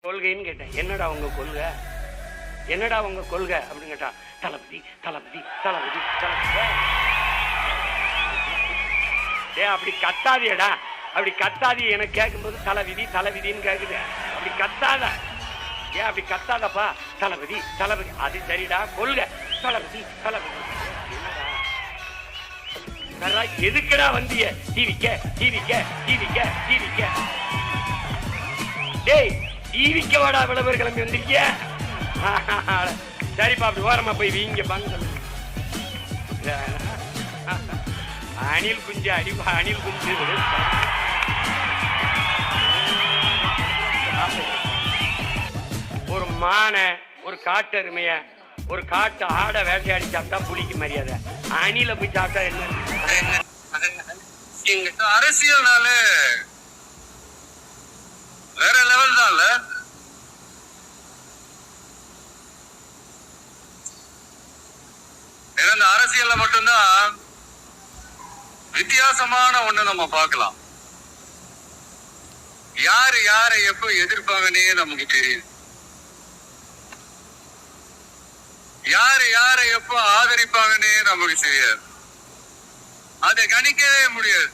கொள்கைன்னு கேட்டேன். என்னடா உங்க கொள்கை, என்னடா உங்க கொள்கை அப்படின்னு கேட்டா, தளபதி தளபதி தளபதி தளபதி. அப்படி கத்தாதியடா, அப்படி கத்தாதி. எனக்கு கேட்கும்போது தலைவிதி தலைவிதின்னு கேக்குது. அப்படி கத்தாத, அப்படி கத்தாதப்பா. தளபதி தளபதி, அது சரிடா. கொள்கை தளபதி தளபதி. என்னடா எதுக்குடா வந்திய? டிவிக்க டிவிக்க டிவிக்க டிவிக்க. டேய், டிவிக்க வாடா, விளம்பர கிளம்பி வந்திருக்கிய. சரிப்பா, அப்படி ஓரமா போய் வீங்க பாங்க. அணில் குஞ்சு அடிப்பா, அணில் குஞ்சு. ஒரு மானை, ஒரு காட்டு அருமைய, ஒரு காட்டு ஆடை வேட்டையாடி சாப்பிட்டா புலிக்கு மரியாதை. அணில போய் சாப்பிட்டா என்ன? அரசியல்னால வேற லெவல் தான். இந்த அரசியல்ல மட்டும்தான் வித்தியாசமான ஒண்ணு நம்ம பார்க்கலாம். யாரு யாரை எப்ப எதிர்ப்பாங்கன்னே நமக்கு தெரியும். யாரு யாரை எப்ப ஆதரிப்பாங்கன்னே நமக்கு தெரியாது. அதை கணிக்கவே முடியாது.